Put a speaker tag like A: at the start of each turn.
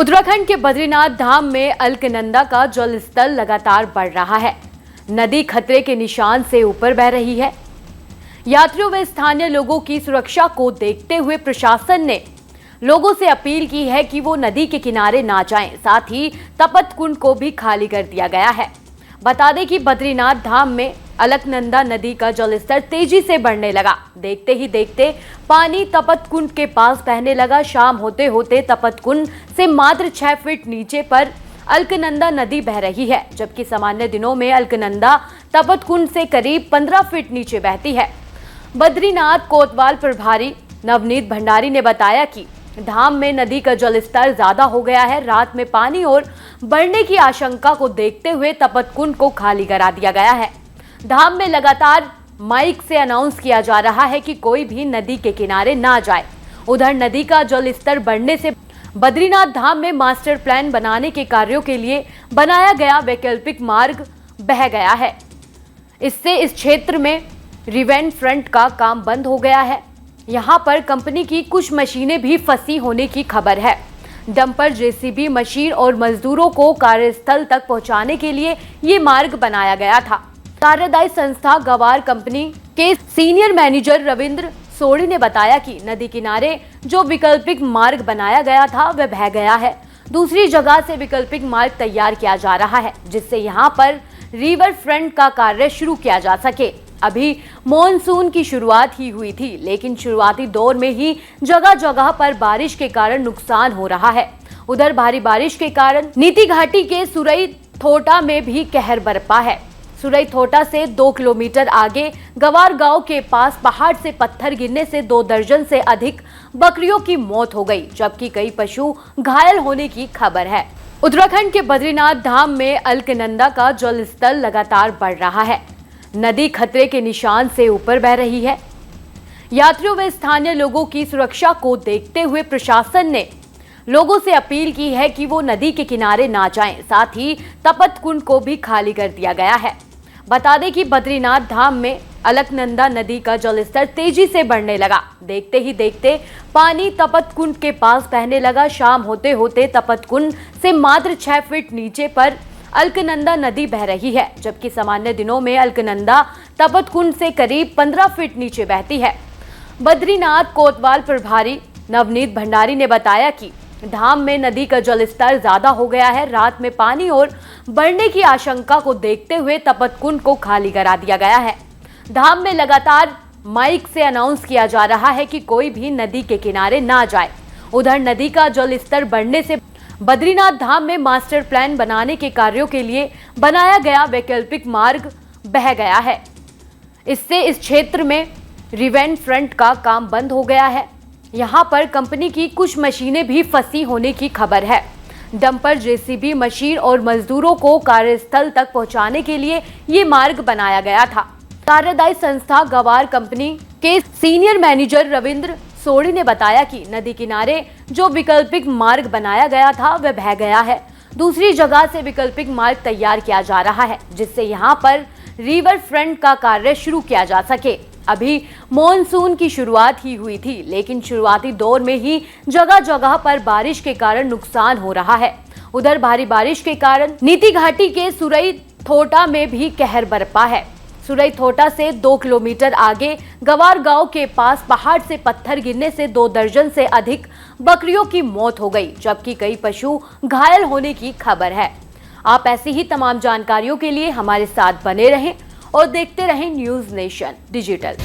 A: उत्तराखंड के बद्रीनाथ धाम में अलकनंदा का जल स्तर लगातार बढ़ रहा है। नदी खतरे के निशान से ऊपर बह रही है। यात्रियों व स्थानीय लोगों की सुरक्षा को देखते हुए प्रशासन ने लोगों से अपील की है कि वो नदी के किनारे ना जाएं। साथ ही तपत कुंड को भी खाली कर दिया गया है। बता दें कि बद्रीनाथ धाम में अलकनंदा नदी का जलस्तर तेजी से बढ़ने लगा। देखते ही देखते पानी तपत कुंड के पास बहने लगा। शाम होते होते तपत कुंड से मात्र 6 फीट नीचे पर अलकनंदा नदी बह रही है, जबकि सामान्य दिनों में अलकनंदा तपत कुंड से करीब 15 फीट नीचे बहती है। बद्रीनाथ कोतवाल प्रभारी नवनीत भंडारी ने बताया कि धाम में नदी का जलस्तर ज्यादा हो गया है। रात में पानी और बढ़ने की आशंका को देखते हुए तपत कुंड को खाली करा दिया गया है। धाम में लगातार माइक से अनाउंस किया जा रहा है कि कोई भी नदी के किनारे ना जाए। उधर नदी का जलस्तर बढ़ने से बद्रीनाथ धाम में मास्टर प्लान बनाने के कार्यों के लिए बनाया गया वैकल्पिक मार्ग बह गया है। इससे इस क्षेत्र में रिवेंट फ्रंट का काम बंद हो गया है। यहां पर कंपनी की कुछ मशीनें भी फंसी होने की खबर है। डंपर, जेसीबी मशीन और मजदूरों को कार्यस्थल तक पहुंचाने के लिए ये मार्ग बनाया गया था। कार्यदायी संस्था गवार कंपनी के सीनियर मैनेजर रविंद्र सोढ़ी ने बताया कि नदी किनारे जो वैकल्पिक मार्ग बनाया गया था वह बह गया है। दूसरी जगह से वैकल्पिक मार्ग तैयार किया जा रहा है, जिससे यहां पर रिवर फ्रंट का कार्य शुरू किया जा सके। अभी मॉनसून की शुरुआत ही हुई थी, लेकिन शुरुआती दौर में ही जगह जगह पर बारिश के कारण नुकसान हो रहा है। उधर भारी बारिश के कारण नीति घाटी के सुरई थोटा में भी कहर बरपा है। सुरई थोटा से 2 किलोमीटर आगे गवार गांव के पास पहाड़ से पत्थर गिरने से 2 दर्जन से अधिक बकरियों की मौत हो गई, जबकि कई पशु घायल होने की खबर है। उत्तराखंड के बद्रीनाथ धाम में अलकनंदा का जल स्तर लगातार बढ़ रहा है। नदी खतरे के निशान से ऊपर बह रही है। यात्रियों व स्थानीय लोगों की सुरक्षा को देखते हुए प्रशासन ने लोगों से अपील की है कि वो नदी के किनारे ना जाएं। साथ ही तपत कुंड को भी खाली कर दिया गया है। बता दें कि बद्रीनाथ धाम में अलकनंदा नदी का जलस्तर तेजी से बढ़ने लगा। देखते ही देखते पानी तपत कुंड के पास बहने लगा। शाम होते होते तपत कुंड से मात्र 6 फीट नीचे पर अलकनंदा नदी बह रही है, जबकि सामान्य दिनों में अलकनंदा तपत कुंड से करीब 15 फीट नीचे बहती है। बद्रीनाथ कोतवाल प्रभारी नवनीत भंडारी ने बताया कि धाम में नदी का जलस्तर ज्यादा हो गया है। रात में पानी और बढ़ने की आशंका को देखते हुए तपत कुंड को खाली करा दिया गया है। धाम में लगातार माइक से अनाउंस किया जा रहा है कि कोई भी नदी के किनारे ना जाए। उधर नदी का जलस्तर बढ़ने से बद्रीनाथ धाम में मास्टर प्लान बनाने के कार्यों के लिए बनाया गया वैकल्पिक मार्ग बह गया है। इससे इस क्षेत्र में रिवेंट फ्रंट का काम बंद हो गया है। यहां पर कंपनी की कुछ मशीनें भी फंसी होने की खबर है। डंपर, जेसीबी मशीन और मजदूरों को कार्यस्थल तक पहुंचाने के लिए ये मार्ग बनाया गया था। कार्यदायी संस्था गवार कंपनी के सीनियर मैनेजर रविंद्र सोढ़ी ने बताया कि नदी किनारे जो वैकल्पिक मार्ग बनाया गया था वह बह गया है। दूसरी जगह से वैकल्पिक मार्ग तैयार किया जा रहा है, जिससे यहां पर रिवर फ्रंट का कार्य शुरू किया जा सके। अभी मॉनसून की शुरुआत ही हुई थी, लेकिन शुरुआती दौर में ही जगह जगह पर बारिश के कारण नुकसान हो रहा है। उधर भारी बारिश के कारण नीति घाटी के सुरई थोटा में भी कहर बरपा है। सुरई थोटा से 2 किलोमीटर आगे गवार गांव के पास पहाड़ से पत्थर गिरने से 2 दर्जन से अधिक बकरियों की मौत हो गई, जबकि कई पशु घायल होने की खबर है। आप ऐसी ही तमाम जानकारियों के लिए हमारे साथ बने रहें और देखते रहें न्यूज़ नेशन डिजिटल।